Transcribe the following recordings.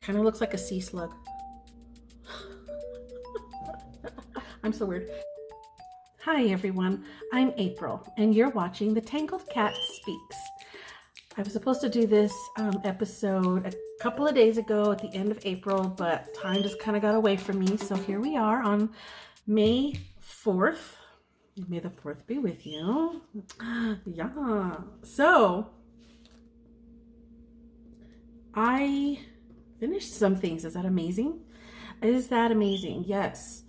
Kind of looks like a sea slug. I'm so weird. Hi everyone, I'm April and you're watching The Tangled Cat Speaks. I was supposed to do this episode a couple of days ago at the end of April, but time just kind of got away from me. So here we are on May 4th. May the 4th be with you. Yeah. So I finished some things. Is that amazing? Is that amazing? Yes.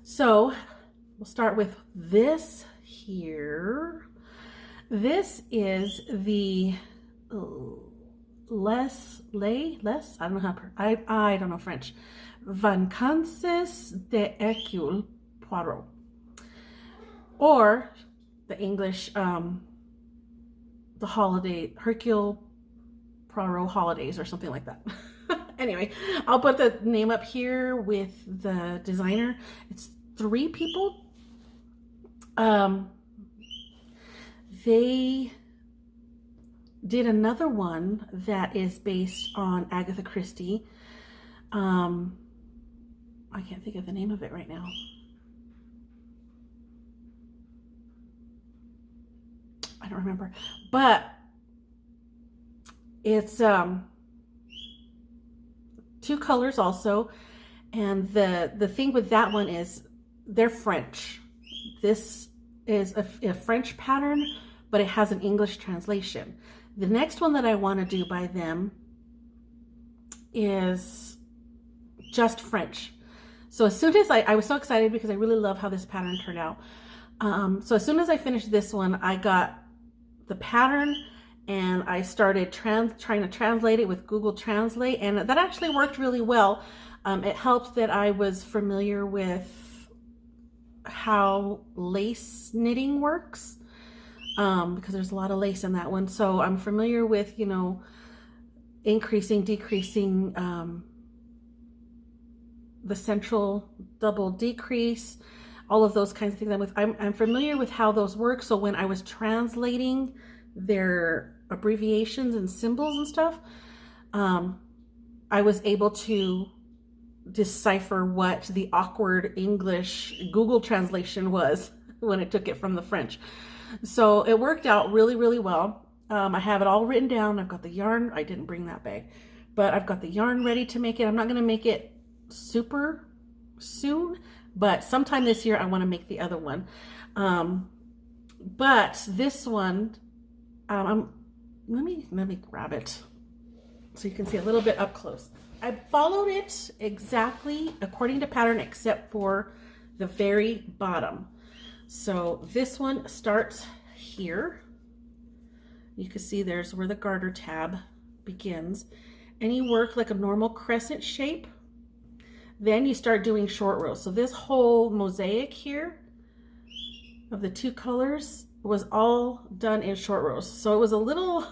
So we'll start with this here. This is the less, I don't know how, I don't know French. Vacances de Hercule Poirot. Or the English, the holiday, Hercule Poirot holidays or something like that. Anyway, I'll put the name up here with the designer. It's 3 people. They did another one that is based on Agatha Christie. I can't think of the name of it right now. I don't remember, but it's 2 colors also, and the thing with that one is they're French. This is a French pattern, but it has an English translation. The next one that I want to do by them is just French. So as soon as I was so excited because I really love how this pattern turned out. So as soon as I finished this one, I got the pattern and I started trying to translate it with Google Translate, and that actually worked really well. It helped that I was familiar with how lace knitting works, because there's a lot of lace in that one. So I'm familiar with, you know, increasing, decreasing, the central double decrease, all of those kinds of things. I'm familiar with how those work. So when I was translating their abbreviations and symbols and stuff, I was able to decipher what the awkward English Google translation was when it took it from the French. So it worked out really, really well. I have it all written down. I've got the yarn. I didn't bring that bag, but I've got the yarn ready to make it. I'm not going to make it super soon, but sometime this year I want to make the other one. But this one, let me grab it so you can see a little bit up close. I followed it exactly according to pattern except for the very bottom. So this one starts here. You can see there's where the garter tab begins, and you work like a normal crescent shape. Then you start doing short rows. So this whole mosaic here of the 2 colors was all done in short rows. So it was a little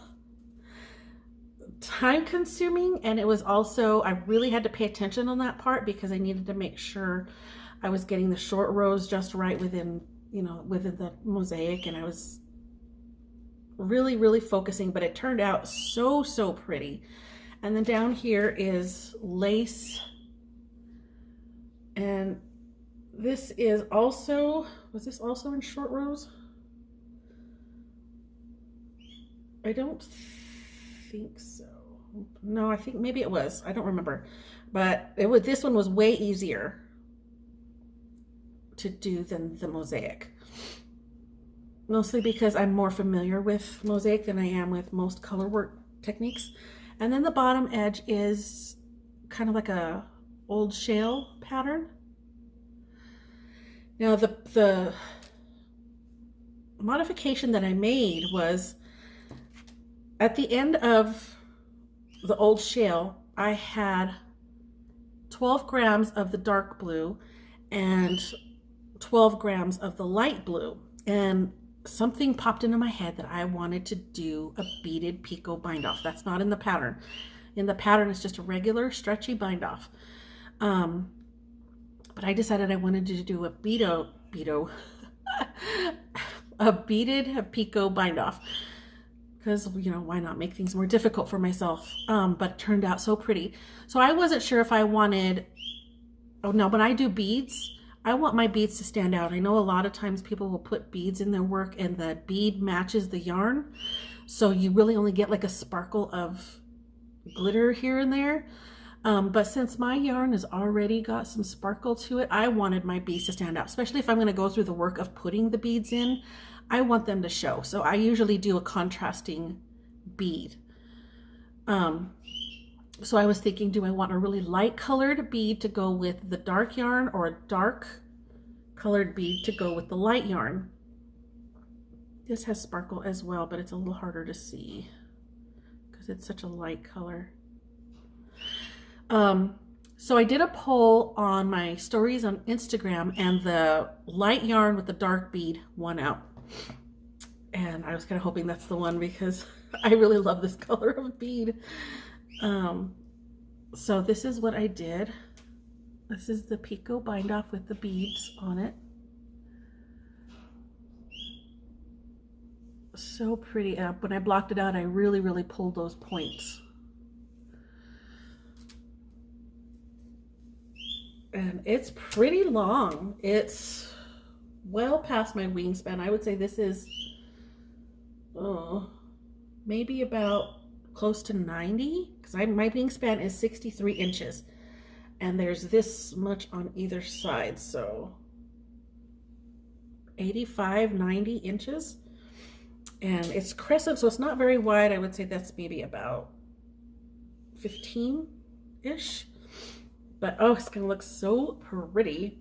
time consuming, and it was also, I really had to pay attention on that part because I needed to make sure I was getting the short rows just right within, you know, within the mosaic, and I was really, really focusing, but it turned out so, so pretty. And then down here is lace, and this is also, was this also in short rows? I don't think so. No, I think maybe it was. I don't remember. But this one was way easier to do than the mosaic. Mostly because I'm more familiar with mosaic than I am with most color work techniques. And then the bottom edge is kind of like a old shale pattern. Now the modification that I made was at the end of the old shale, I had 12 grams of the dark blue and 12 grams of the light blue. And something popped into my head that I wanted to do a beaded picot bind off. That's not in the pattern. In the pattern, it's just a regular stretchy bind off. But I decided I wanted to do a beaded picot bind off, because, you know, why not make things more difficult for myself? But it turned out so pretty. So I wasn't sure if I wanted, oh no, when I do beads, I want my beads to stand out. I know a lot of times people will put beads in their work and the bead matches the yarn. So you really only get like a sparkle of glitter here and there. But since my yarn has already got some sparkle to it, I wanted my beads to stand out, especially if I'm going to go through the work of putting the beads in. I want them to show. So I usually do a contrasting bead. So I was thinking, do I want a really light colored bead to go with the dark yarn, or a dark colored bead to go with the light yarn? This has sparkle as well, but it's a little harder to see because it's such a light color. So I did a poll on my stories on Instagram, and the light yarn with the dark bead won out. And I was kind of hoping that's the one because I really love this color of bead. So this is what I did. This is the Picot bind off with the beads on it. So pretty. When I blocked it out, I really pulled those points. And it's pretty long. It's well past my wingspan. I would say this is maybe about close to 90, because my wingspan is 63 inches and there's this much on either side, so 85, 90 inches. And it's crescent, so it's not very wide. I would say that's maybe about 15-ish. But oh, it's gonna look so pretty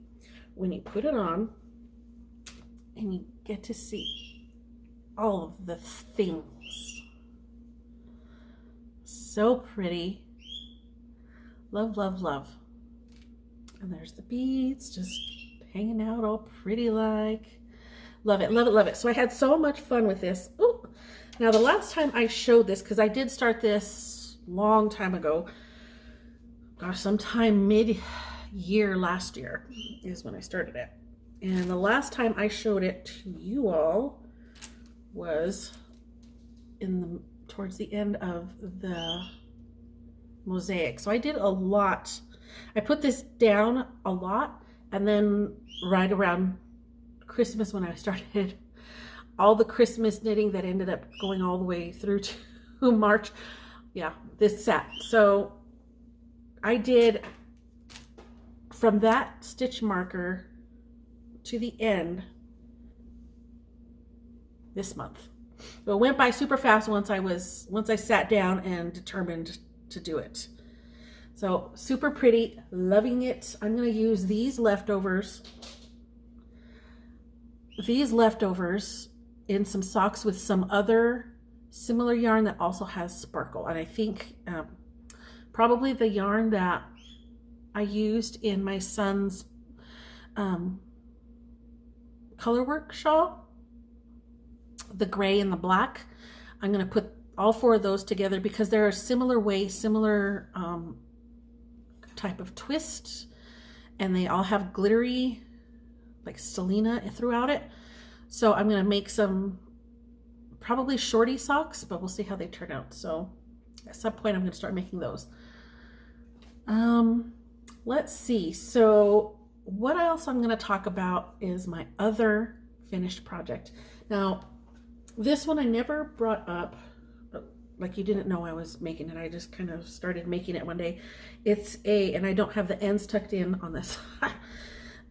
when you put it on and you get to see all of the things. So pretty. Love, love, love. And there's the beads just hanging out all pretty like. Love it, love it, love it. So I had so much fun with this. Ooh. Now the last time I showed this, because I did start this long time ago, gosh, sometime mid-year last year is when I started it. And the last time I showed it to you all was towards the end of the mosaic. So I did a lot. I put this down a lot, and then right around Christmas when I started all the Christmas knitting that ended up going all the way through to March. Yeah, this sat. So I did from that stitch marker to the end this month. So it went by super fast once I sat down and determined to do it. So super pretty, loving it. I'm going to use these leftovers in some socks with some other similar yarn that also has sparkle. And I think probably the yarn that I used in my son's colorwork shawl, the gray and the black, I'm going to put all four of those together because they're a similar type of twist, and they all have glittery like stellina throughout it. So I'm going to make some probably shorty socks, but we'll see how they turn out. So at some point I'm going to start making those. Let's see. So what else I'm going to talk about is my other finished project. Now, this one I never brought up, like you didn't know I was making it. I just kind of started making it one day. And I don't have the ends tucked in on this,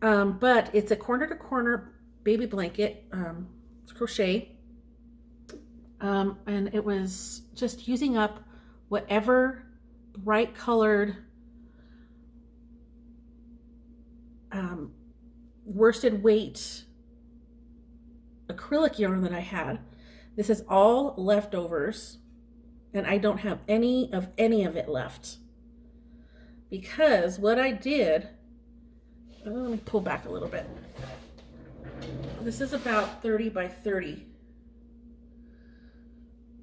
but it's a corner to corner baby blanket, it's crochet. And it was just using up whatever bright colored worsted weight acrylic yarn that I had. This is all leftovers, and I don't have any of it left because what I did, let me pull back a little bit. This is about 30 by 30.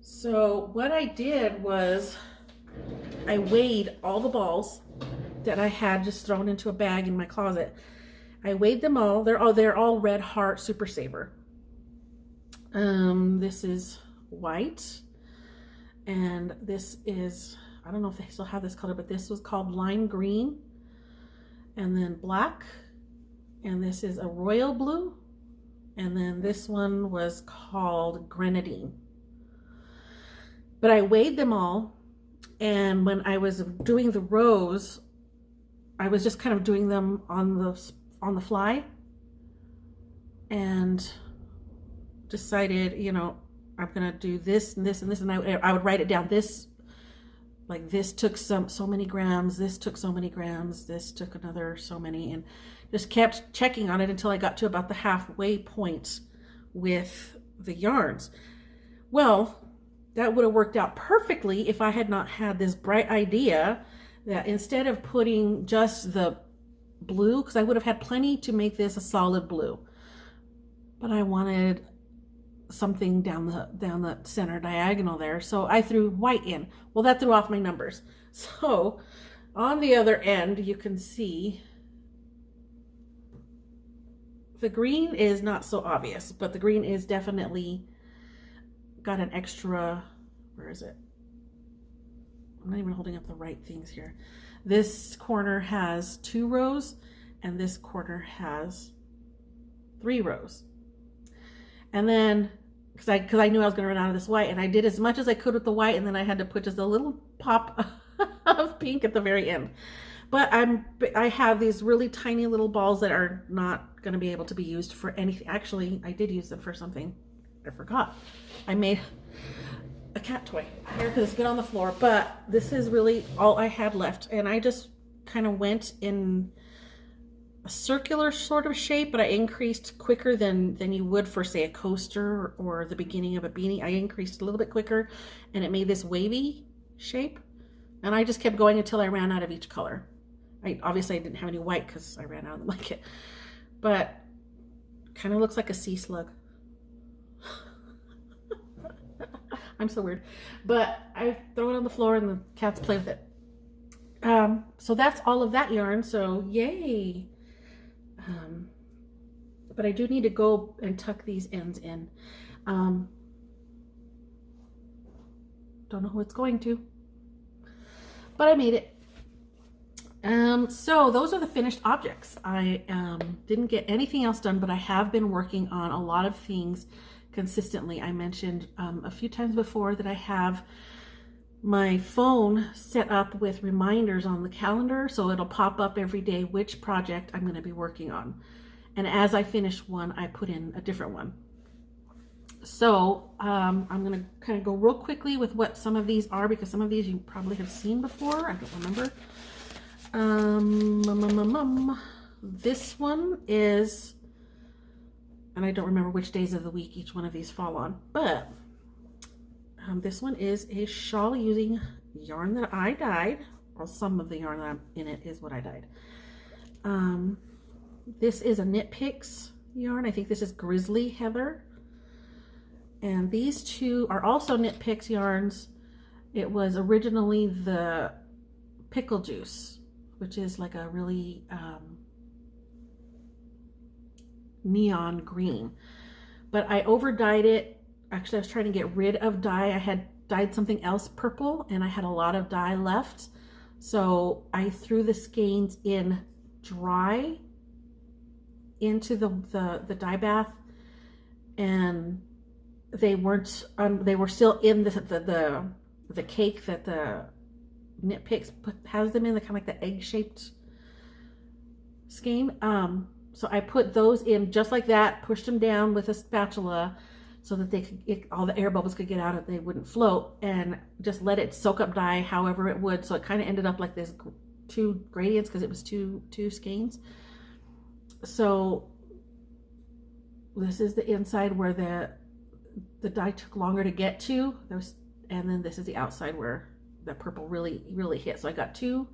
So what I did was I weighed all the balls that I had just thrown into a bag in my closet. I weighed them all. They're all Red Heart Super Saver. This is white. And this is, I don't know if they still have this color, but this was called lime green, and then black, and this is a royal blue, and then this one was called grenadine. But I weighed them all, and when I was doing the rows, I was just kind of doing them on the fly, and decided, you know, I'm gonna do this and this and this, and I would write it down. This, like, this took so many grams, this took so many grams, this took another so many, and just kept checking on it until I got to about the halfway point with the yarns. Well, that would have worked out perfectly if I had not had this bright idea that instead of putting just the blue, because I would have had plenty to make this a solid blue, but I wanted something down the center diagonal there, so I threw white in. Well, that threw off my numbers. So on the other end, you can see the green is not so obvious, but the green is definitely got an extra, where is it? I'm not even holding up the right things here. This corner has 2 rows, and this corner has 3 rows. And then, because I knew I was going to run out of this white, and I did as much as I could with the white, and then I had to put just a little pop of pink at the very end. But I have these really tiny little balls that are not going to be able to be used for anything. Actually, I did use them for something. I forgot. I made a cat toy here because it's been on the floor, but this is really all I had left, and I just kind of went in a circular sort of shape, but I increased quicker than you would for, say, a coaster or the beginning of a beanie. I increased a little bit quicker, and it made this wavy shape, and I just kept going until I ran out of each color. Obviously I didn't have any white because I ran out of the blanket, but kind of looks like a sea slug. I'm so weird, but I throw it on the floor and the cats play with it. So that's all of that yarn, so yay. But I do need to go and tuck these ends in. Don't know who it's going to, but I made it. So those are the finished objects. I didn't get anything else done, but I have been working on a lot of things consistently. I mentioned a few times before that I have my phone set up with reminders on the calendar, so it'll pop up every day which project I'm going to be working on. And as I finish one, I put in a different one. So I'm going to kind of go real quickly with what some of these are, because some of these you probably have seen before. I don't remember. This one is, and I don't remember which days of the week each one of these fall on, but this one is a shawl using yarn that I dyed. Well, some of the yarn that in it is what I dyed. This is a Knit Picks yarn. I think this is Grizzly Heather. And these two are also Knit Picks yarns. It was originally the Pickle Juice, which is like a really neon green. But I over dyed it. Actually, I was trying to get rid of dye. I had dyed something else purple, and I had a lot of dye left. So I threw the skeins in dry into the dye bath, and they weren't. They were still in the cake that the Knit Picks has them in, the kind of like the egg-shaped skein. So I put those in just like that, pushed them down with a spatula so that they could all the air bubbles could get out and they wouldn't float, and just let it soak up dye however it would. So it kind of ended up like this 2 gradients because it was two skeins. So this is the inside where the dye took longer to get to. And then this is the outside where the purple really hit. So I got 2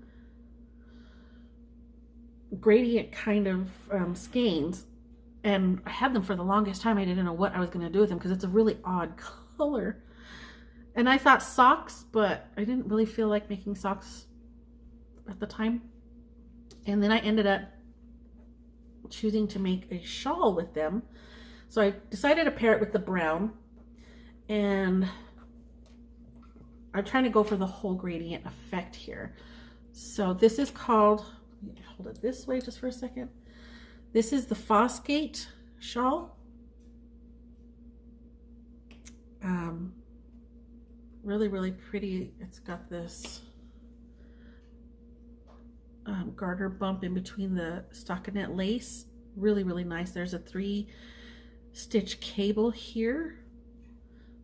gradient kind of skeins, and I had them for the longest time. I didn't know what I was going to do with them because it's a really odd color. And I thought socks, but I didn't really feel like making socks at the time. And then I ended up choosing to make a shawl with them. So I decided to pair it with the brown, and I'm trying to go for the whole gradient effect here. So this is called, hold it this way just for a second. This is the Fosgate shawl. Really, really pretty. It's got this garter bump in between the stockinette lace. Really, really nice. There's a 3-stitch cable here.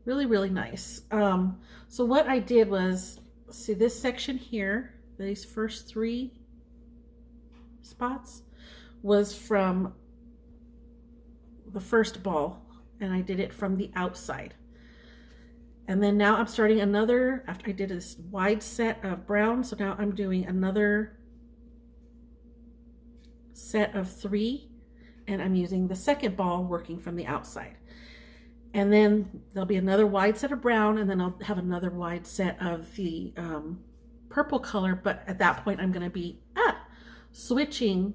Really, really nice. So what I did was, see this section here, these first 3 spots was from the first ball, and I did it from the outside. And then now I'm starting another, after I did this wide set of brown, so now I'm doing another set of 3, and I'm using the second ball working from the outside. And then there'll be another wide set of brown, and then I'll have another wide set of the purple color, but at that point I'm gonna be switching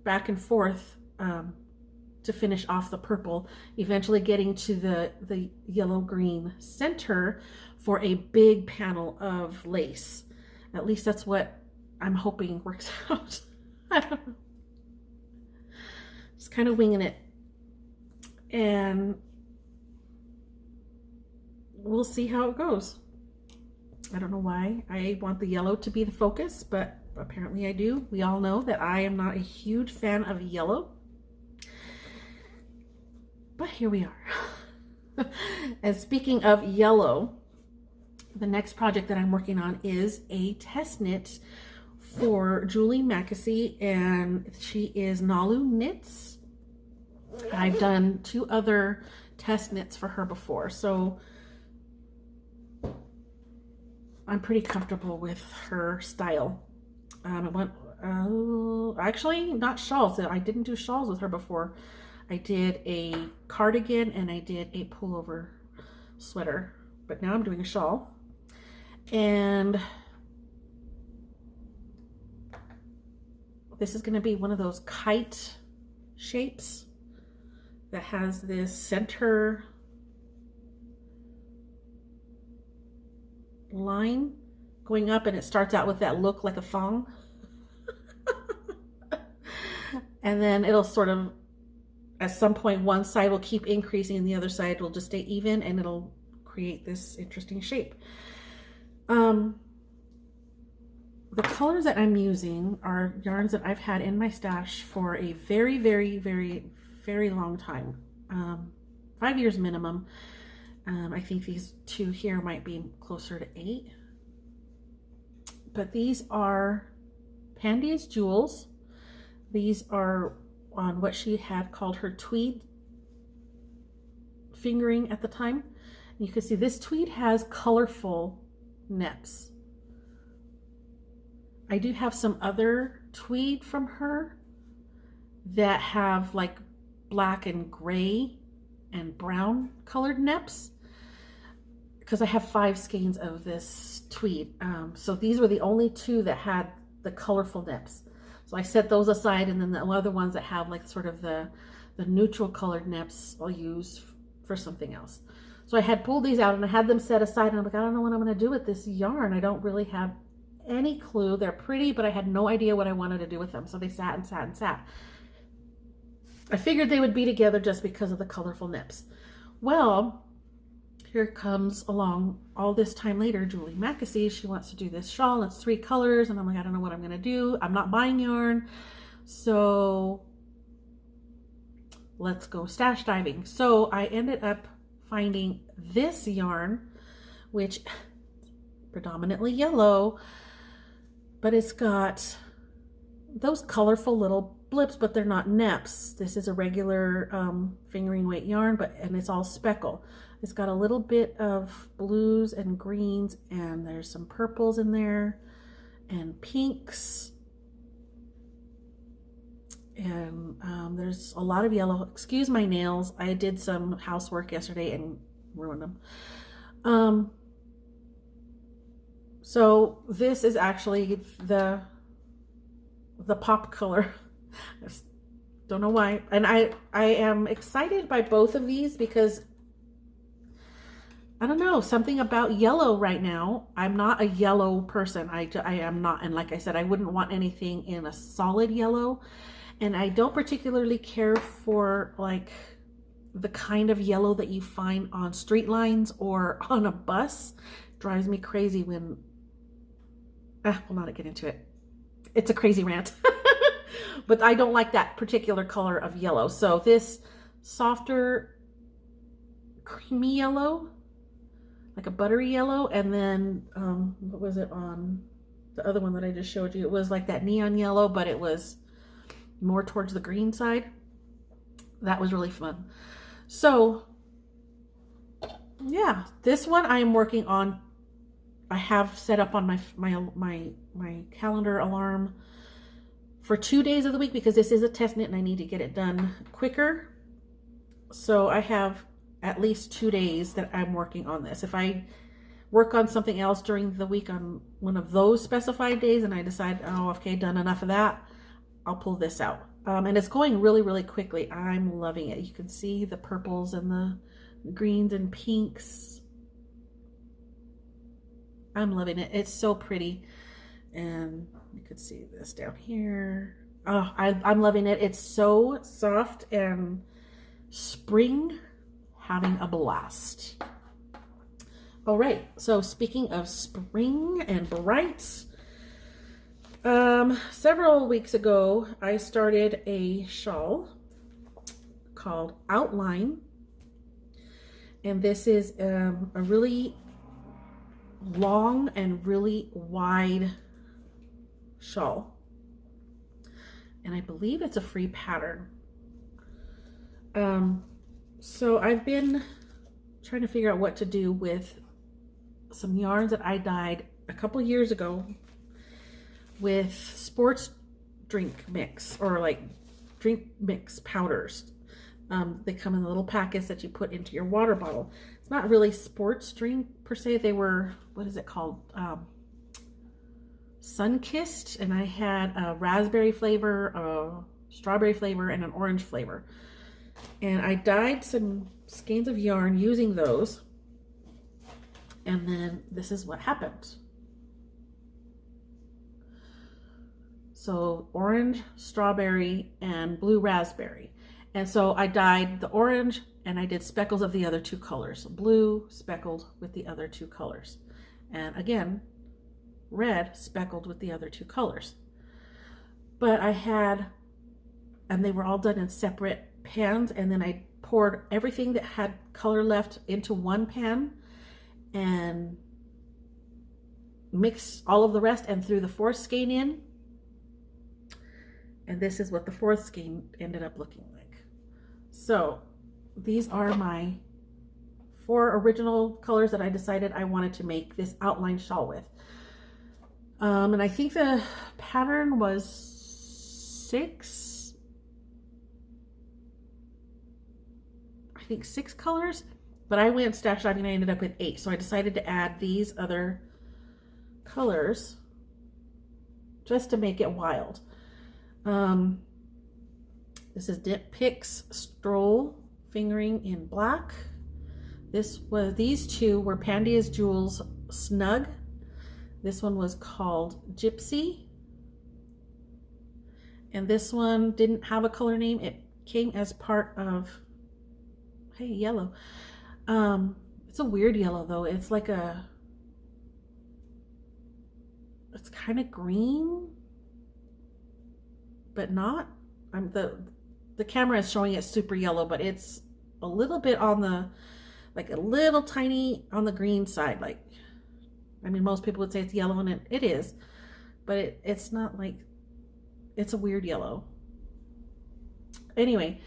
back and forth to finish off the purple, eventually getting to the yellow-green center for a big panel of lace. At least that's what I'm hoping works out. I don't know. Just kind of winging it. And we'll see how it goes. I don't know why I want the yellow to be the focus, but apparently I do. We all know that I am not a huge fan of yellow. But here we are. And speaking of yellow, the next project that I'm working on is a test knit for Julee Mackessy, and she is Nalu Knits. I've done 2 other test knits for her before, so I'm pretty comfortable with her style. Actually, not shawls. I didn't do shawls with her before. I did a cardigan and I did a pullover sweater, but now I'm doing a shawl. And this is going to be one of those kite shapes that has this center line going up, and it starts out with that look like a thong. And then it'll sort of, at some point, one side will keep increasing and the other side will just stay even, and it'll create this interesting shape. The colors that I'm using are yarns that I've had in my stash for a very, very, very, very long time. 5 years minimum. I think these 2 here might be closer to 8. But these are Pandia's Jewels. These are on what she had called her Tweed fingering at the time. And you can see this Tweed has colorful neps. I do have some other Tweed from her that have like black and gray and brown colored neps, because I have 5 skeins of this Tweed. So these were the only 2 that had the colorful neps. So I set those aside, and then the other ones that have like sort of the neutral colored neps I'll use for something else. So I had pulled these out and I had them set aside, and I'm like, I don't know what I'm going to do with this yarn. I don't really have any clue. They're pretty, but I had no idea what I wanted to do with them. So they sat and sat and sat. I figured they would be together just because of the colorful nips. Well, here comes along all this time later, Julee Mackessy. She wants to do this shawl. It's 3 colors. And I'm like, I don't know what I'm going to do. I'm not buying yarn. So let's go stash diving. So I ended up finding this yarn, which predominantly yellow, but it's got those colorful little blips, but they're not neps. This is a regular fingering weight yarn, and it's all speckle. It's got a little bit of blues and greens, and there's some purples in there and pinks, and there's a lot of yellow. Excuse my nails. I did some housework yesterday and ruined them. So this is actually the pop color. I just don't know why. And I am excited by both of these because I don't know, something about yellow right now. I'm not a yellow person. I am not. And like I said, I wouldn't want anything in a solid yellow. And I don't particularly care for like the kind of yellow that you find on street lines or on a bus. Drives me crazy when, we'll not get into it. It's a crazy rant. But I don't like that particular color of yellow. So this softer creamy yellow, like a buttery yellow, and then what was it on the other one that I just showed you? It was like that neon yellow, but it was more towards the green side. That was really fun. So yeah, this one I am working on. I have set up on my calendar alarm for 2 days of the week because this is a test knit and I need to get it done quicker. So I have at least 2 days that I'm working on this. If I work on something else during the week on one of those specified days and I decide, oh, okay, done enough of that, I'll pull this out. And it's going really, really quickly. I'm loving it. You can see the purples and the greens and pinks. I'm loving it. It's so pretty. And you can see this down here. Oh, I'm loving it. It's so soft and spring. Having a blast. All right, so speaking of spring and bright, several weeks ago I started a shawl called Outline, and this is a really long and really wide shawl, and I believe it's a free pattern. So I've been trying to figure out what to do with some yarns that I dyed a couple years ago with sports drink mix, or like drink mix powders. They come in little packets that you put into your water bottle. It's not really sports drink per se. They were, what is it called? Sun-kissed, and I had a raspberry flavor, a strawberry flavor, and an orange flavor. And I dyed some skeins of yarn using those. And then this is what happened. So orange, strawberry, and blue raspberry. And so I dyed the orange and I did speckles of the other two colors. Blue speckled with the other two colors. And again, red speckled with the other two colors. But I had, and they were all done in separate pans, and then I poured everything that had color left into one pan and mixed all of the rest and threw the fourth skein in. And this is what the fourth skein ended up looking like. So these are my 4 original colors that I decided I wanted to make this outline shawl with. And I think the pattern was 6 colors, but I went stash shopping and I ended up with 8. So I decided to add these other colors just to make it wild. This is Dip Picks Stroll Fingering in Black. These two were Pandia's Jewels Snug. This one was called Gypsy. And this one didn't have a color name. It came as part of, hey, yellow. It's a weird yellow though. It's like it's kind of green, but not. The camera is showing it super yellow, but it's a little bit on the, like a little tiny on the green side. Like, I mean, most people would say it's yellow, and it is, but it's not like, it's a weird yellow. Anyway,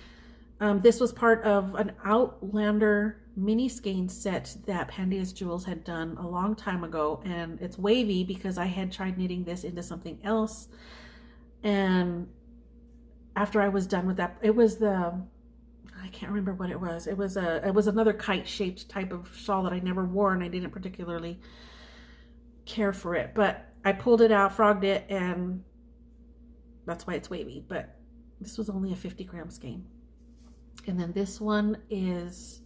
this was part of an Outlander mini skein set that Pandia's Jewels had done a long time ago, and it's wavy because I had tried knitting this into something else, and after I was done with that, it was I can't remember what it was. It was another kite shaped type of shawl that I never wore, and I didn't particularly care for it, but I pulled it out, frogged it, and that's why it's wavy. But this was only a 50 gram skein. And then this one is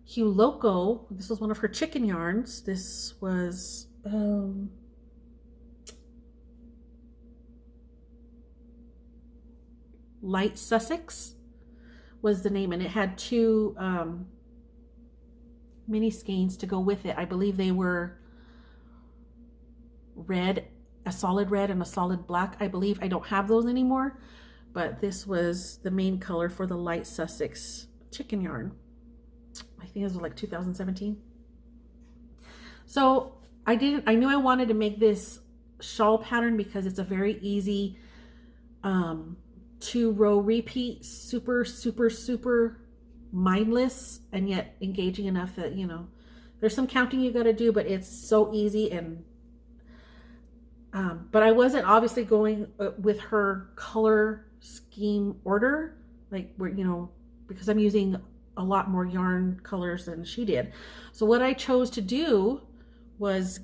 hue Loco. This was one of her chicken yarns. This was Light Sussex was the name, and it had two mini skeins to go with it. I believe they were red, a solid red and a solid black. I believe I don't have those anymore, but this was the main color for the Light Sussex chicken yarn. I think this was like 2017. So I knew I wanted to make this shawl pattern because it's a very easy 2-row repeat, super mindless, and yet engaging enough that, you know, there's some counting you got to do, but it's so easy. And but I wasn't obviously going with her color scheme order, like, where, you know, because I'm using a lot more yarn colors than she did. So what I chose to do was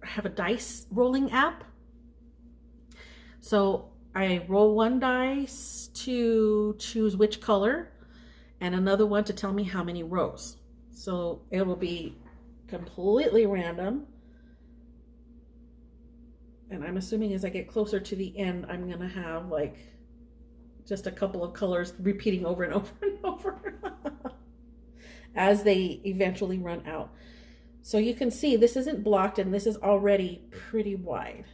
have a dice rolling app. So I roll one dice to choose which color and another one to tell me how many rows. So it will be completely random. And I'm assuming as I get closer to the end, I'm going to have like just a couple of colors repeating over and over and over as they eventually run out. So you can see this isn't blocked, and this is already pretty wide.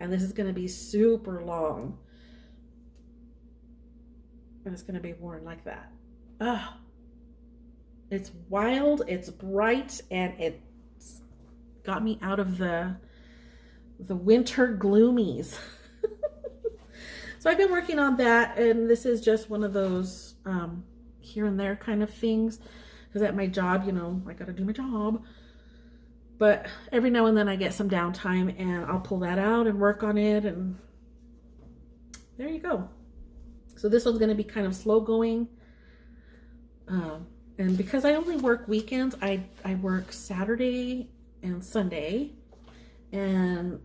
And this is going to be super long. And it's going to be worn like that. Ah, it's wild, it's bright, and it's got me out of the winter gloomies. So I've been working on that, and this is just one of those here and there kind of things. Because at my job, you know, I got to do my job. But every now and then I get some downtime, and I'll pull that out and work on it. And there you go. So this one's going to be kind of slow going. And because I only work weekends, I work Saturday and Sunday. And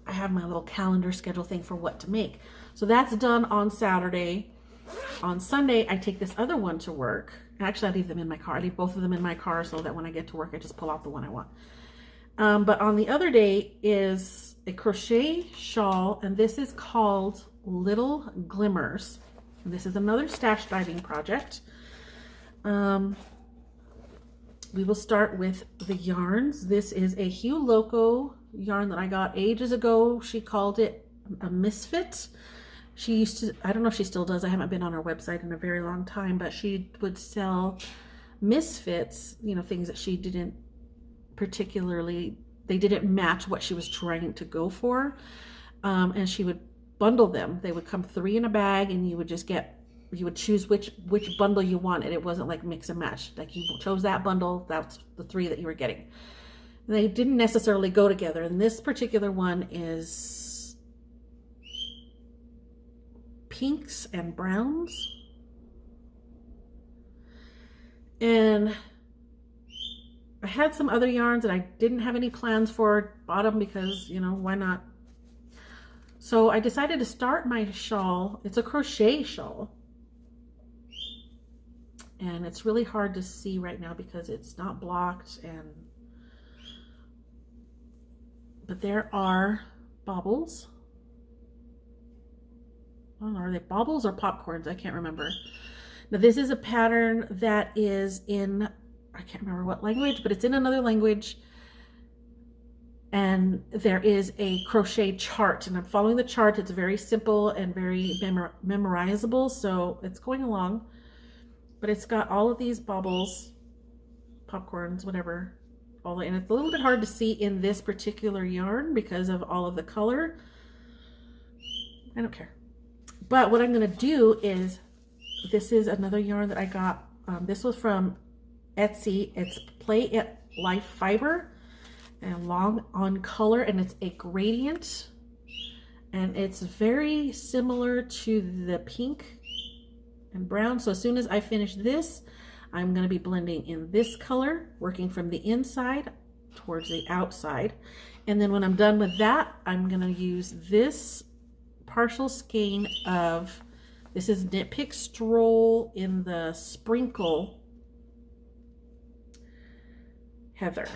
I have my little calendar schedule thing for what to make. So that's done on Saturday. On Sunday, I take this other one to work. Actually, I leave them in my car. I leave both of them in my car so that when I get to work, I just pull out the one I want. But on the other day is a crochet shawl, and this is called Little Glimmers. And this is another stash diving project. We will start with the yarns. This is a hue Loco yarn that I got ages ago. She called it a misfit. She used to, I don't know if she still does, I haven't been on her website in a very long time, but she would sell misfits, you know, things that she didn't particularly, they didn't match what she was trying to go for. And she would bundle them. They would come 3 in a bag, and you would just get, you would choose which bundle you wanted. It wasn't like mix and match. Like you chose that bundle, that's the 3 that you were getting. And they didn't necessarily go together. And this particular one is pinks and browns. And I had some other yarns that I didn't have any plans for, bought them because, you know, why not? So I decided to start my shawl. It's a crochet shawl. And it's really hard to see right now because it's not blocked, but there are baubles. I don't know, are they baubles or popcorns? I can't remember. Now this is a pattern that is in, I can't remember what language, but it's in another language. And there is a crochet chart, and I'm following the chart. It's very simple and very memorizable, so it's going along. But it's got all of these baubles, popcorns, whatever, and it's a little bit hard to see in this particular yarn because of all of the color. I don't care. But what I'm going to do is, this is another yarn that I got. This was from Etsy. It's Play It Life Fiber and long on color, and it's a gradient, and it's very similar to the pink and brown. So as soon as I finish this, I'm going to be blending in this color, working from the inside towards the outside. And then when I'm done with that, I'm going to use this partial skein of, this is Knit Pick Stroll in the Sprinkle Heather.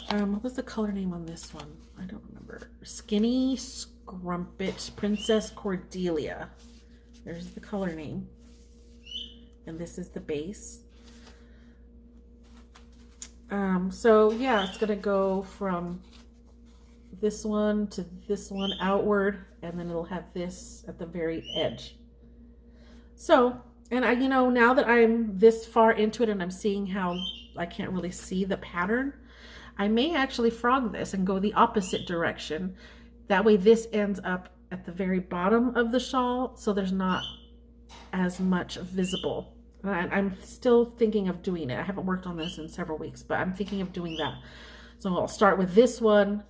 What was the color name on this one? I don't remember. Skinny Scrumpet Princess Cordelia. There's the color name. And this is the base. So yeah, it's gonna go from this one to this one outward, and then it'll have this at the very edge. So, and I, you know, now that I'm this far into it and I'm seeing how I can't really see the pattern, I may actually frog this and go the opposite direction. That way this ends up at the very bottom of the shawl, so there's not as much visible. I'm still thinking of doing it. I haven't worked on this in several weeks, but I'm thinking of doing that. So I'll start with this one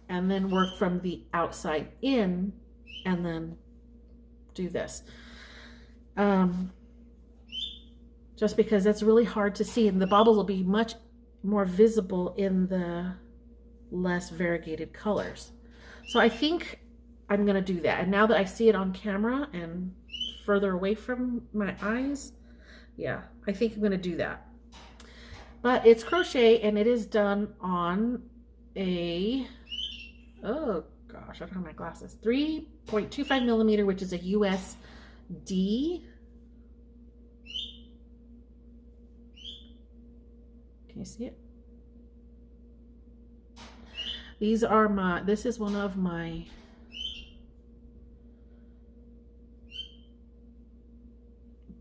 and then work from the outside in and then do this. Just because that's really hard to see, and the baubles will be much more visible in the less variegated colors. So I think I'm gonna do that. And now that I see it on camera and further away from my eyes, yeah, I think I'm gonna do that. But it's crochet and it is done on a, oh gosh, I don't have my glasses, 3.25 millimeter, which is a US D. Can you see it? These are my, this is one of my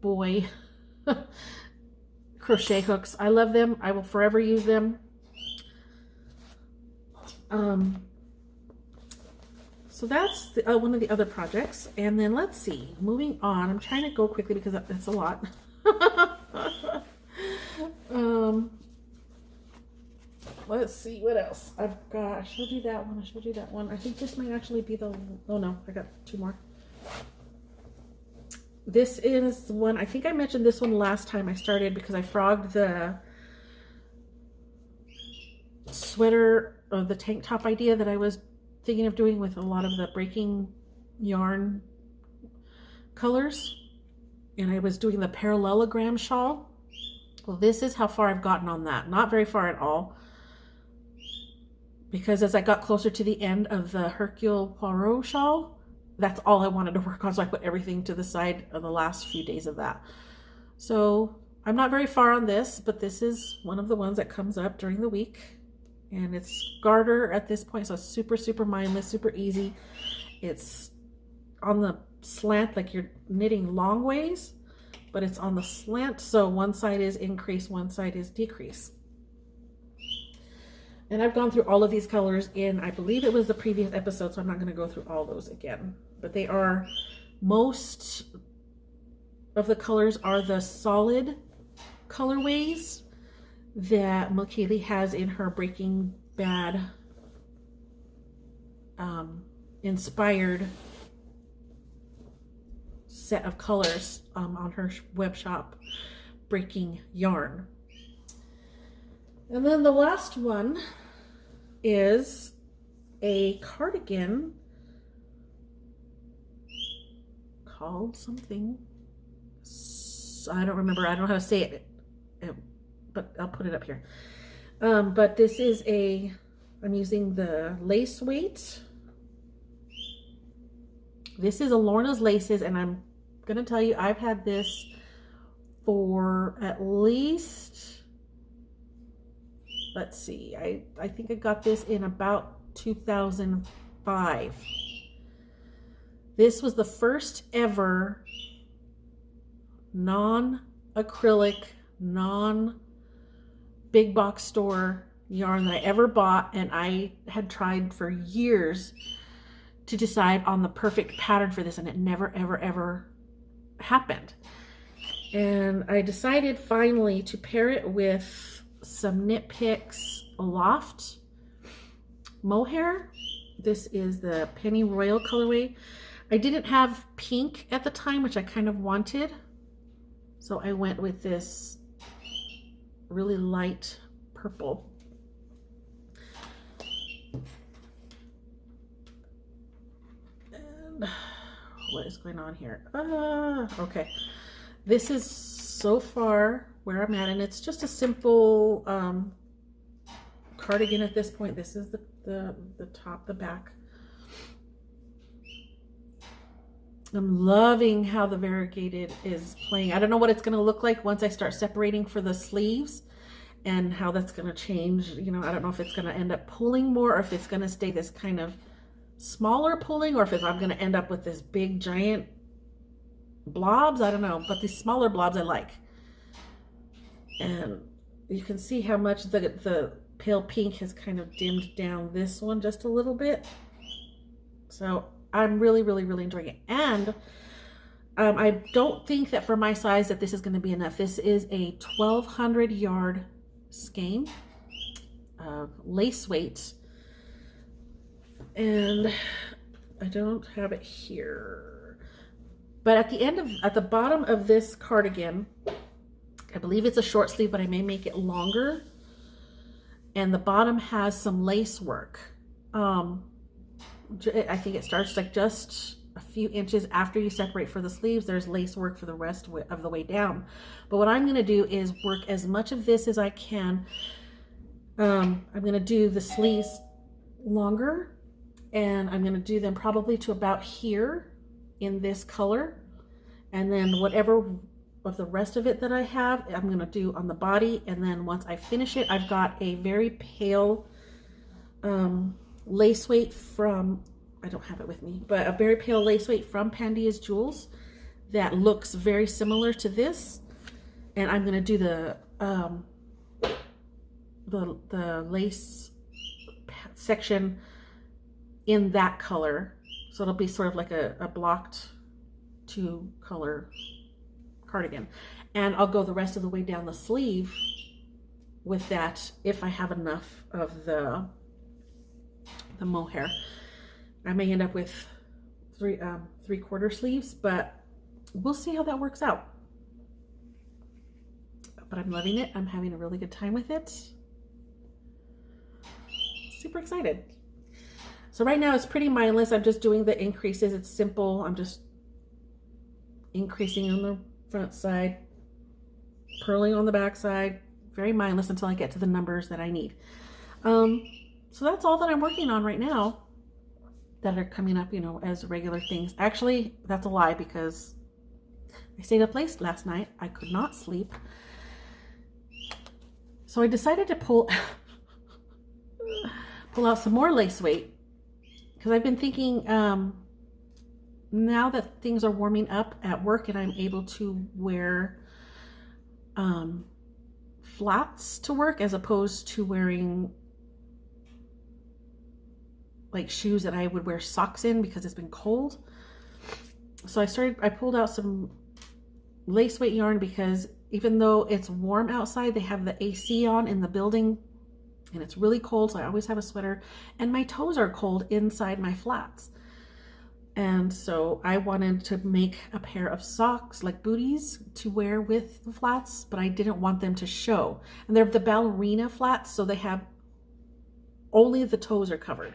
boy crochet hooks. I love them. I will forever use them. So that's the, one of the other projects. And then let's see, moving on. I'm trying to go quickly because that's a lot. Let's see what else I've got. I showed you that one. I showed you that one. I think this might actually be the, oh no, I got two more. This is the one, I think I mentioned this one last time I started because I frogged the sweater or the tank top idea that I was thinking of doing with a lot of the breaking yarn colors. And I was doing the parallelogram shawl. Well, this is how far I've gotten on that. Not very far at all. Because as I got closer to the end of the Hercule Poirot shawl, that's all I wanted to work on. So I put everything to the side of the last few days of that. So I'm not very far on this, but this is one of the ones that comes up during the week. And it's garter at this point. So it's super, super mindless, super easy. It's on the slant, like you're knitting long ways, but it's on the slant. So one side is increase, one side is decrease. And I've gone through all of these colors in, I believe it was the previous episode, so I'm not going to go through all those again. But they are, most of the colors are the solid colorways that Kaylee has in her Breaking Bad inspired set of colors on her web shop, Breaking Yarn. And then the last one is a cardigan called something. I don't remember. I don't know how to say it, but I'll put it up here. But this is a, I'm using the lace weight. This is a Lorna's Laces, and I'm going to tell you, I've had this for at least, let's see, I think I got this in about 2005. This was the first ever non-acrylic, non-big box store yarn that I ever bought, and I had tried for years to decide on the perfect pattern for this, and it never, ever, ever happened. And I decided finally to pair it with some Knit Picks Loft mohair. This is the Penny Royal colorway. I didn't have pink at the time, which I kind of wanted, so I went with this really light purple. And what is going on here? Okay. This is so far where I'm at, and it's just a simple cardigan at this point. This is the top, the back. I'm loving how the variegated is playing. I don't know what it's going to look like once I start separating for the sleeves and how that's going to change. You know, I don't know if it's going to end up pulling more or if it's going to stay this kind of smaller pulling, or if I'm going to end up with this big giant blobs. I don't know, but these smaller blobs I like. And you can see how much the pale pink has kind of dimmed down this one just a little bit. So I'm really, really, really enjoying it. And I don't think that for my size that this is going to be enough. This is a 1,200 yard skein, lace weight. And I don't have it here. But at the bottom of this cardigan, I believe it's a short sleeve, but I may make it longer. And the bottom has some lace work. I think it starts like just a few inches after you separate for the sleeves. There's lace work for the rest of the way down. But what I'm going to do is work as much of this as I can. I'm going to do the sleeves longer, and I'm going to do them probably to about here in this color. And then whatever of the rest of it that I have, I'm going to do on the body. And then once I finish it, I've got a very pale lace weight from, I don't have it with me, but a very pale lace weight from Pandia's Jewels that looks very similar to this. And I'm going to do the lace section in that color. So it'll be sort of like a blocked 2 color cardigan. And I'll go the rest of the way down the sleeve with that if I have enough of the mohair. I may end up with 3/4 sleeves, but we'll see how that works out. But I'm loving it. I'm having a really good time with it. Super excited. So right now it's pretty mindless. I'm just doing the increases. It's simple. I'm just increasing on the front side, purling on the back side. Very mindless until I get to the numbers that I need. So that's all that I'm working on right now that are coming up, you know, as regular things. Actually, that's a lie because I stayed up late last night. I could not sleep. So I decided to pull out some more lace weight because I've been thinking now that things are warming up at work and I'm able to wear flats to work as opposed to wearing like shoes that I would wear socks in because it's been cold. So I pulled out some lace weight yarn because even though it's warm outside, they have the AC on in the building and it's really cold. So I always have a sweater and my toes are cold inside my flats. And so I wanted to make a pair of socks, like booties, to wear with the flats, but I didn't want them to show. And they're the ballerina flats, so they have only the toes are covered.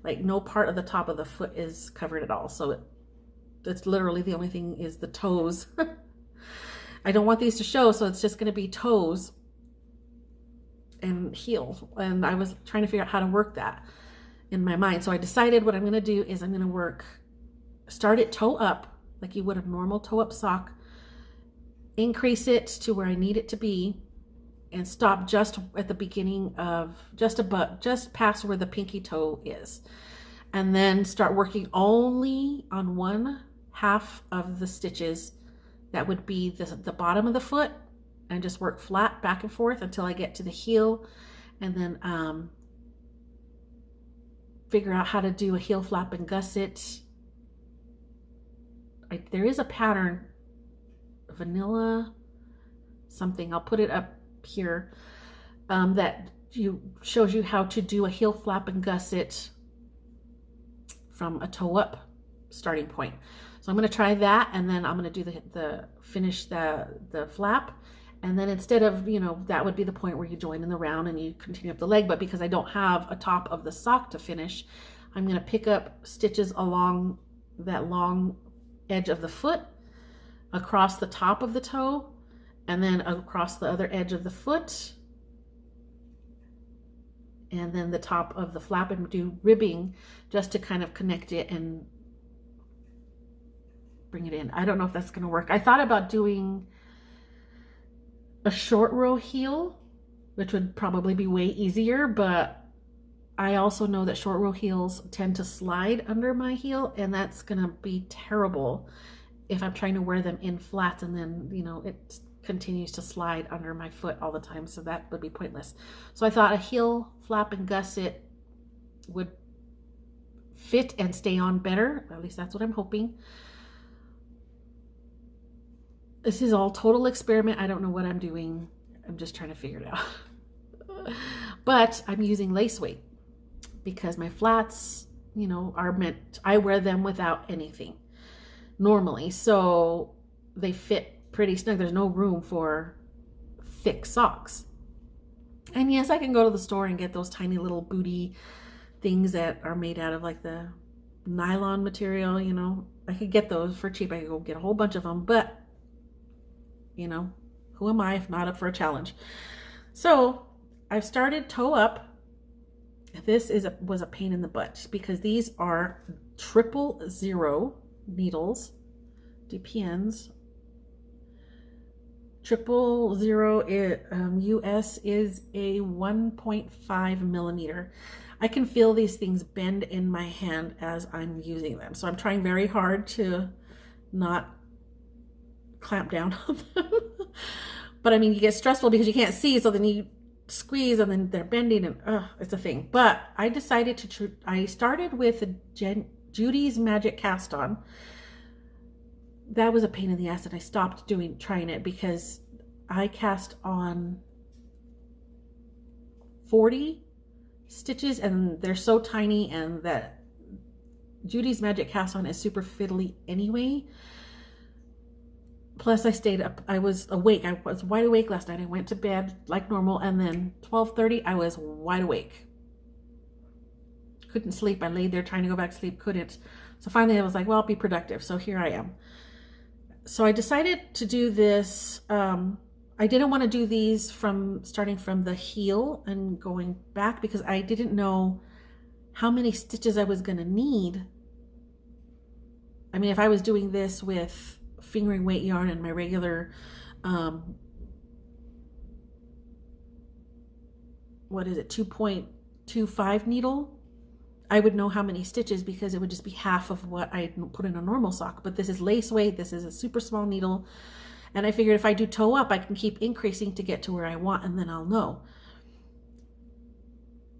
Like no part of the top of the foot is covered at all. So it's literally the only thing is the toes. I don't want these to show, so it's just going to be toes and heel. And I was trying to figure out how to work that in my mind. So I decided what I'm going to do is I'm going to start it toe up like you would a normal toe up sock, increase it to where I need it to be, and stop just at the beginning of just past where the pinky toe is, and then start working only on 1/2 of the stitches that would be the bottom of the foot, and just work flat back and forth until I get to the heel, and then figure out how to do a heel flap and gusset. There is a pattern, vanilla something, I'll put it up here, that shows you how to do a heel flap and gusset from a toe up starting point. So I'm going to try that, and then I'm going to do finish the flap, and then instead of, you know, that would be the point where you join in the round and you continue up the leg, but because I don't have a top of the sock to finish, I'm going to pick up stitches along that long edge of the foot, across the top of the toe, and then across the other edge of the foot, and then the top of the flap, and do ribbing just to kind of connect it and bring it in. I don't know if that's going to work. I thought about doing a short row heel, which would probably be way easier, but I also know that short row heels tend to slide under my heel, and that's going to be terrible if I'm trying to wear them in flats and then, you know, it continues to slide under my foot all the time. So that would be pointless. So I thought a heel flap and gusset would fit and stay on better. At least that's what I'm hoping. This is all total experiment. I don't know what I'm doing. I'm just trying to figure it out. But I'm using lace weight because my flats, you know, are meant, I wear them without anything normally. So they fit pretty snug. There's no room for thick socks. And yes, I can go to the store and get those tiny little booty things that are made out of like the nylon material, you know. I could get those for cheap. I could go get a whole bunch of them, but you know, who am I if not up for a challenge? So I've started toe up. This was a pain in the butt because these are 000 needles, DPNs. 000 US is a 1.5 millimeter. I can feel these things bend in my hand as I'm using them. So I'm trying very hard to not clamp down on them. But I mean, you get stressful because you can't see, so then you squeeze and then they're bending, and it's a thing. But I decided to I started with Judy's Magic Cast On. That was a pain in the ass, and I stopped trying it because I cast on 40 stitches and they're so tiny, and that Judy's Magic Cast On is super fiddly anyway. Plus I stayed up, I was awake. I was wide awake last night. I went to bed like normal, and then 12:30 I was wide awake. Couldn't sleep. I laid there trying to go back to sleep, couldn't. So finally I was like, well, I'll be productive. So here I am. So I decided to do this. I didn't want to do these starting from the heel and going back because I didn't know how many stitches I was going to need. I mean, if I was doing this with fingering weight yarn and my regular, what is it, 2.25 needle, I would know how many stitches because it would just be half of what I put in a normal sock. But this is lace weight. This is a super small needle. And I figured if I do toe up, I can keep increasing to get to where I want, and then I'll know.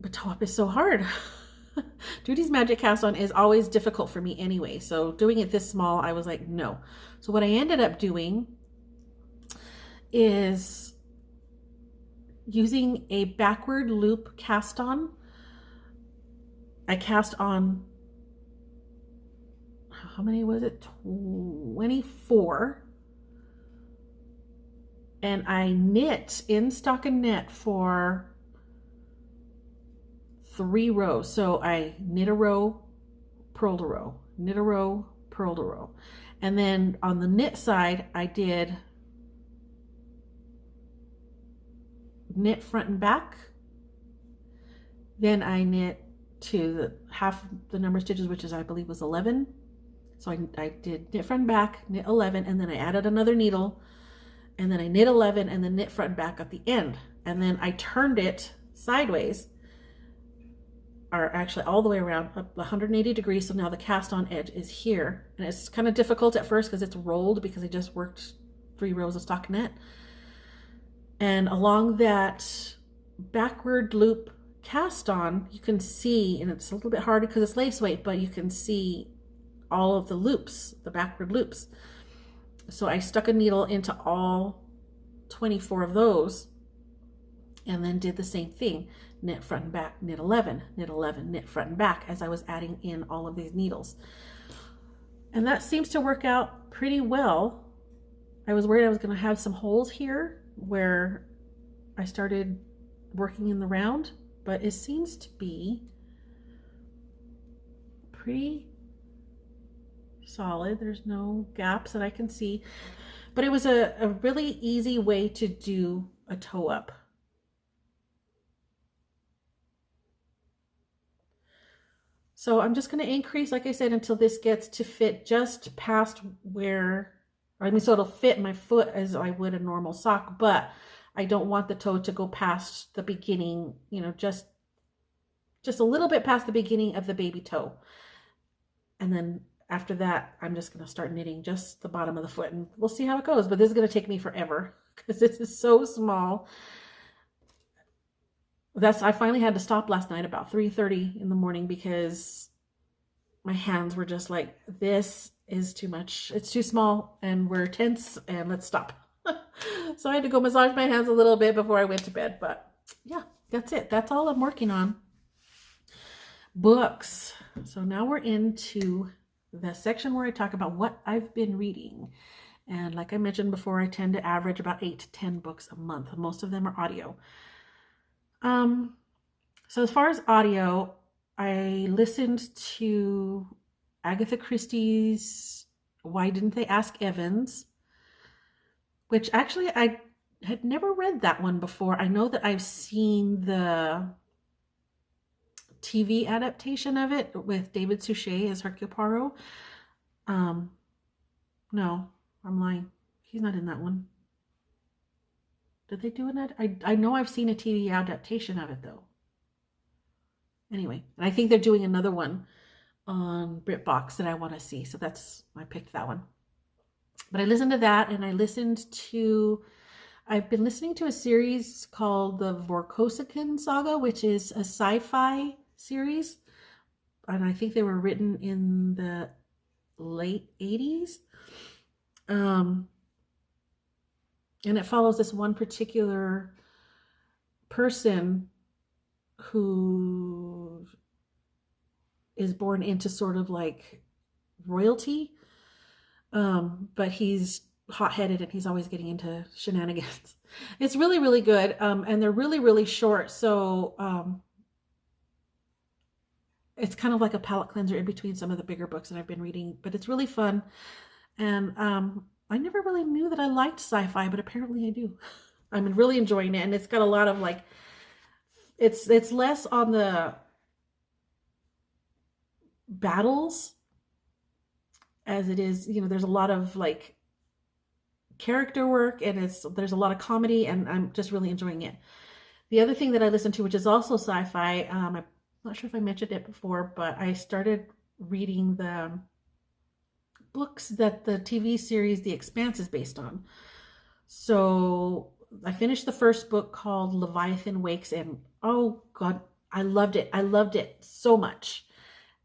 But toe up is so hard. Judy's Magic Cast On is always difficult for me anyway. So doing it this small, I was like, no. So what I ended up doing is using a backward loop cast on. I cast on, how many was it? 24. And I knit in stockinette for 3 rows. So I knit a row, purled a row, knit a row, purled a row. And then on the knit side, I did knit front and back. Then I knit to the half the number of stitches, which is, I believe, was 11. So I did knit front and back, knit 11, and then I added another needle, and then I knit 11 and then knit front and back at the end. And then I turned it sideways, or actually all the way around, up 180 degrees. So now the cast on edge is here. And it's kind of difficult at first because it's rolled because I just worked 3 rows of stockinette. And along that backward loop cast on, you can see, and it's a little bit harder because it's lace weight, but you can see all of the loops, the backward loops. So I stuck a needle into all 24 of those and then did the same thing. Knit front and back, knit 11, knit 11, knit front and back as I was adding in all of these needles. And that seems to work out pretty well. I was worried I was going to have some holes here where I started working in the round, but it seems to be pretty solid. There's no gaps that I can see. But it was a really easy way to do a toe up. So I'm just going to increase, like I said, until this gets to fit just past where, so it'll fit my foot as I would a normal sock, but I don't want the toe to go past the beginning, just a little bit past the beginning of the baby toe. And then after that, I'm just going to start knitting just the bottom of the foot, and we'll see how it goes. But this is going to take me forever because this is so small. I finally had to stop last night about 3:30 in the morning because my hands were just like, this is too much. It's too small and we're tense and let's stop. So I had to go massage my hands a little bit before I went to bed. But yeah, that's it. That's all I'm working on. Books. So now we're into the section where I talk about what I've been reading. And like I mentioned before, I tend to average about 8 to 10 books a month. Most of them are audio. So as far as audio, I listened to Agatha Christie's Why Didn't They Ask Evans, which actually I had never read that one before. I know that I've seen the TV adaptation of it with David Suchet as Hercule Poirot. No, I'm lying. He's not in that one. Did they do it? I know I've seen a TV adaptation of it though. Anyway, and I think they're doing another one on BritBox that I want to see. So I picked that one. But I listened to that, and I've been listening to a series called the Vorkosigan Saga, which is a sci-fi series. And I think they were written in the late 80s. And it follows this one particular person who is born into sort of like royalty. But he's hot-headed and he's always getting into shenanigans. It's really, really good. And they're really, really short. So it's kind of like a palate cleanser in between some of the bigger books that I've been reading. But it's really fun. And I never really knew that I liked sci-fi, but apparently I do. I'm really enjoying it, and it's got a lot of like, it's less on the battles as it is, there's a lot of like character work, and there's a lot of comedy, and I'm just really enjoying it. The other thing that I listen to, which is also sci-fi, I'm not sure if I mentioned it before, but I started reading the books that the TV series The Expanse is based on. So I finished the first book called Leviathan Wakes, and oh God, I loved it. I loved it so much.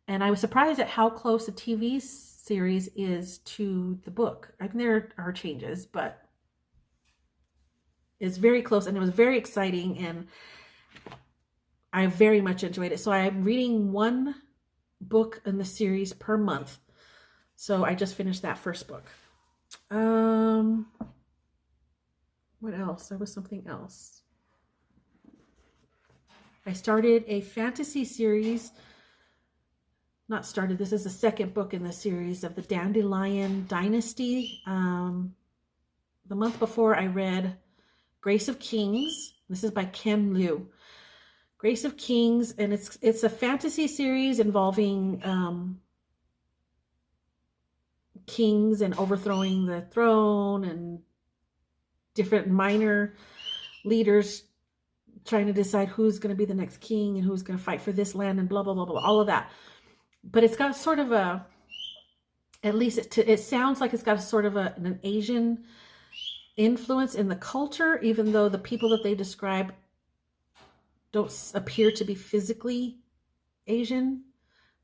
And I was surprised at how close the TV series is to the book. I mean, there are changes, but it's very close, and it was very exciting, and I very much enjoyed it. So I'm reading one book in the series per month. So I just finished that first book. What else? There was something else. I started a fantasy series. Not started. This is the second book in the series of the Dandelion Dynasty. The month before I read Grace of Kings. This is by Ken Liu. Grace of Kings, and it's a fantasy series involving kings and overthrowing the throne and different minor leaders trying to decide who's going to be the next king and who's going to fight for this land and blah, blah, blah, blah, all of that. But it's got sort of at least it sounds like it's got a sort of an Asian influence in the culture, even though the people that they describe don't appear to be physically Asian.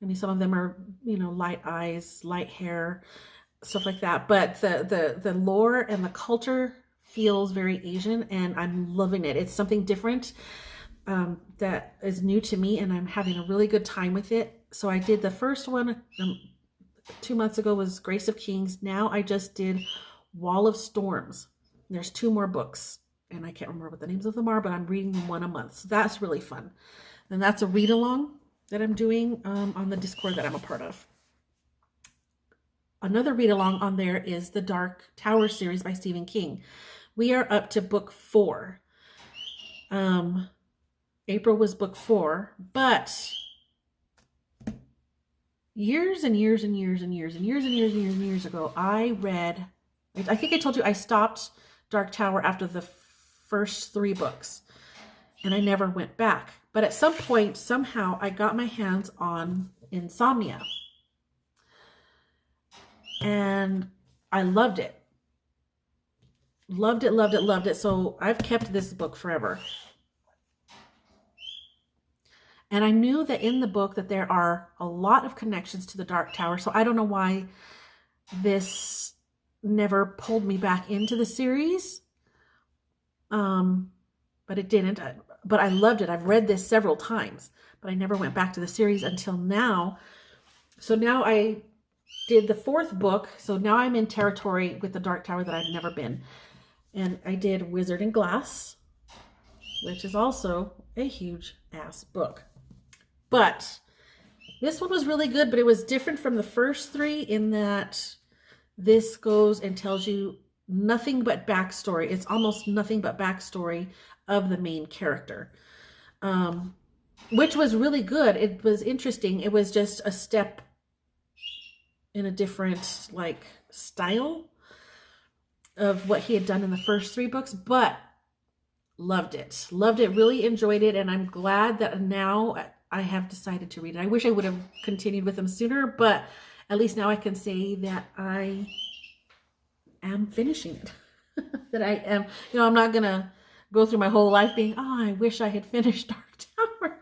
I mean, some of them are, light eyes, light hair, stuff like that. But the lore and the culture feels very Asian, and I'm loving it. It's something different that is new to me, and I'm having a really good time with it. So I did the first one 2 months ago was Grace of Kings. Now I just did Wall of Storms. There's 2 more books, and I can't remember what the names of them are, but I'm reading them one a month. So that's really fun. And that's a read along that I'm doing on the Discord that I'm a part of. another read along on there is the Dark Tower series by Stephen King. We are up to book 4. April was book 4, but years and years and years and years and years and years and years and years ago, I think I told you I stopped Dark Tower after the first 3 books, and I never went back. But at some point, somehow, I got my hands on Insomnia, and I loved it. Loved it, loved it, loved it. So I've kept this book forever. And I knew that in the book that there are a lot of connections to the Dark Tower. So I don't know why this never pulled me back into the series. But it didn't. But I loved it. I've read this several times, but I never went back to the series until now. So now I did the 4th book. So now I'm in territory with the Dark Tower that I've never been. And I did Wizard and Glass, which is also a huge ass book. But this one was really good, but it was different from the first 3 in that this goes and tells you nothing but backstory. It's almost nothing but backstory of the main character, which was really good. It was interesting. It was just a step in a different style of what he had done in the first 3 books, but loved it, really enjoyed it. And I'm glad that now I have decided to read it. I wish I would have continued with them sooner, but at least now I can say that I am finishing it. That I am, I'm not going to go through my whole life being, I wish I had finished Dark Tower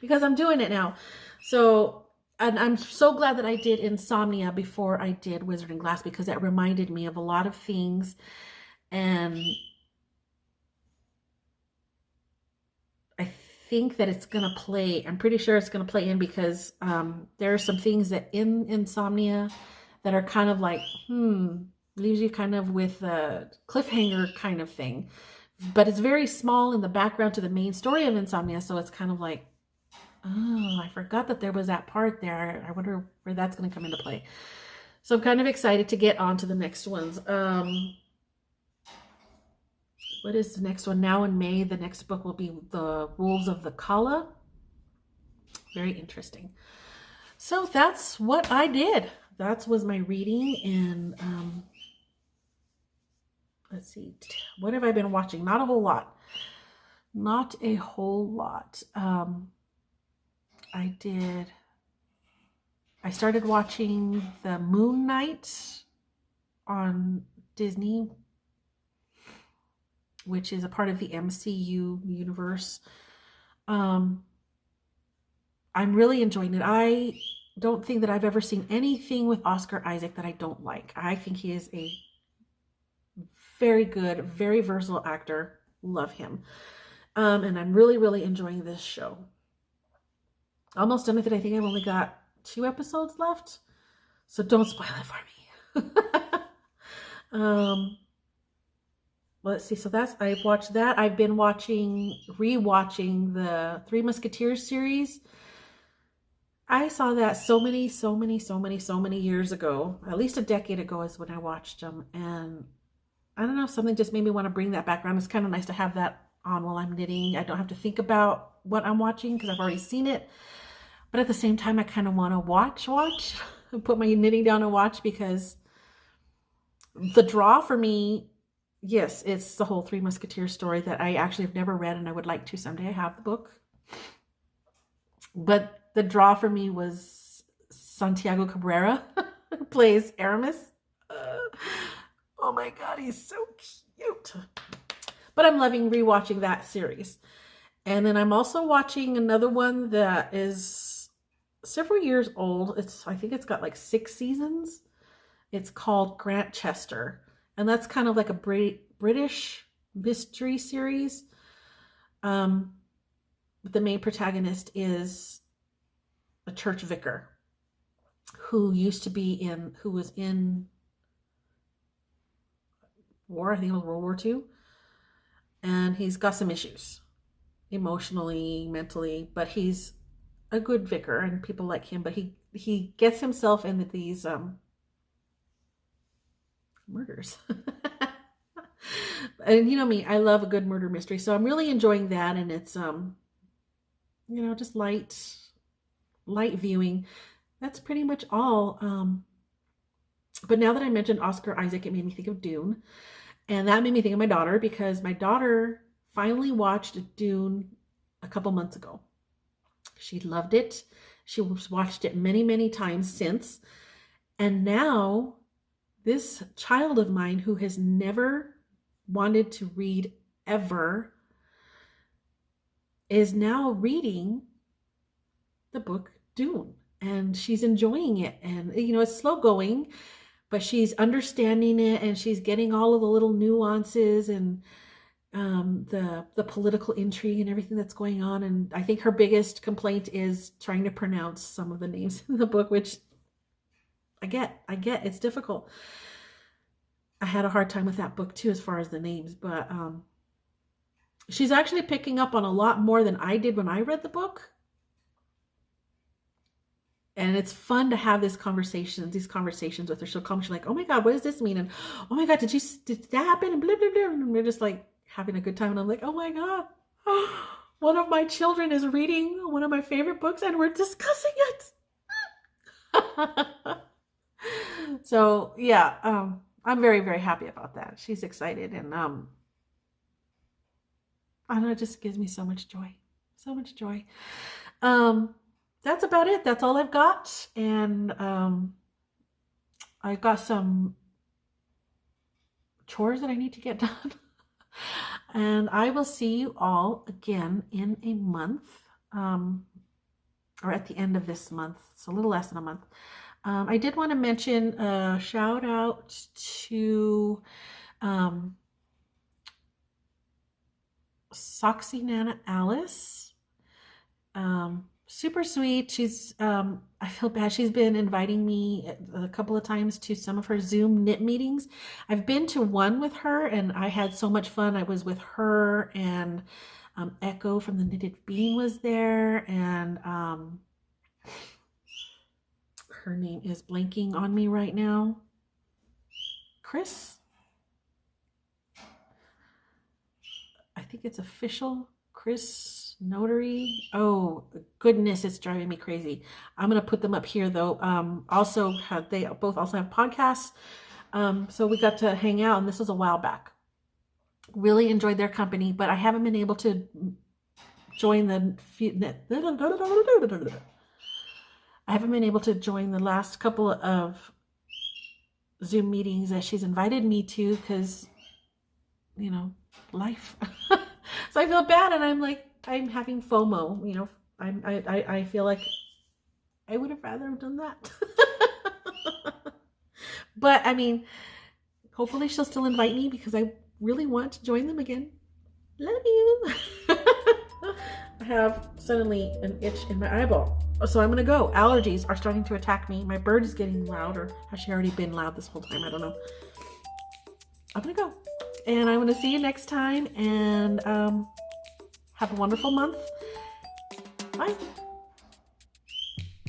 because I'm doing it now. So, and I'm so glad that I did Insomnia before I did Wizard and Glass, because that reminded me of a lot of things. And I think that it's going to play, I'm pretty sure it's going to play in, because there are some things that in Insomnia that are kind of leaves you kind of with a cliffhanger kind of thing. But it's very small in the background to the main story of Insomnia. So it's kind of like, oh, I forgot that there was that part there. I wonder where that's going to come into play. So I'm kind of excited to get on to the next ones. What is the next one? Now in May, the next book will be The Wolves of the Kala. Very interesting. So that's what I did. That was my reading. And let's see, what have I been watching? Not a whole lot. Not a whole lot. I started watching the Moon Knight on Disney, which is a part of the MCU universe. I'm really enjoying it. I don't think that I've ever seen anything with Oscar Isaac that I don't like. I think he is a very good, very versatile actor. Love him. And I'm really, really enjoying this show. Almost done with it. I think I've only got 2 episodes left. So don't spoil it for me. Let's see. So I've watched that. I've been rewatching the Three Musketeers series. I saw that so many years ago. At least a decade ago is when I watched them. And I don't know, something just made me want to bring that back around. It's kind of nice to have that on while I'm knitting. I don't have to think about what I'm watching because I've already seen it. But at the same time, I kind of want to watch and put my knitting down and watch, because the draw for me, yes, it's the whole Three Musketeers story that I actually have never read, and I would like to someday. I have the book. But the draw for me was Santiago Cabrera, who plays Aramis. Oh my God, he's so cute. But I'm loving rewatching that series. And then I'm also watching another one that is several years old. I think it's got 6 seasons. It's called Grantchester. And that's kind of like a British mystery series. The main protagonist is a church vicar who was in war. I think it was World War II. And he's got some issues emotionally, mentally, but he's a good vicar and people like him. But he gets himself into these murders. And you know me, I love a good murder mystery. So I'm really enjoying that. And it's, just light viewing. That's pretty much all. But now that I mentioned Oscar Isaac, it made me think of Dune. And that made me think of my daughter, because my daughter finally watched Dune a couple months ago. She loved it. She watched it many, many times since. And now this child of mine who has never wanted to read ever is now reading the book Dune. And she's enjoying it. And, it's slow going, but she's understanding it, and she's getting all of the little nuances and the political intrigue and everything that's going on. And I think her biggest complaint is trying to pronounce some of the names in the book, which I get, it's difficult. I had a hard time with that book too, as far as the names, but she's actually picking up on a lot more than I did when I read the book. And it's fun to have these conversations with her. She'll come, she's like, oh my God, what does this mean? And oh my God, did that happen? And blah, blah, blah. And we're just like having a good time. And I'm like, oh my God, one of my children is reading one of my favorite books and we're discussing it. So yeah, I'm very, very happy about that. She's excited, and I don't know, it just gives me so much joy. So much joy. That's about it. That's all I've got. And I've got some chores that I need to get done. And I will see you all again in a month, or at the end of this month. It's a little less than a month. I did want to mention a shout out to Soxy Nana Alice. Super sweet. She's, I feel bad. She's been inviting me a couple of times to some of her Zoom knit meetings. I've been to one with her and I had so much fun. I was with her, and Echo from the Knitted Bean was there, and her name is blanking on me right now. Chris? I think it's official. Chris Notary. Oh, goodness, it's driving me crazy. I'm going to put them up here, though. They both also have podcasts. So we got to hang out, and this was a while back. Really enjoyed their company, but I haven't been able to join the last couple of Zoom meetings that she's invited me to, because, life. So I feel bad, and I'm like, I'm having FOMO, I feel like I would have rather have done that. But I mean, hopefully she'll still invite me, because I really want to join them again. Love you. I have suddenly an itch in my eyeball. So I'm going to go. Allergies are starting to attack me. My bird is getting loud, or has she already been loud this whole time? I don't know. I'm going to go. And I'm going to see you next time. And have a wonderful month. Bye.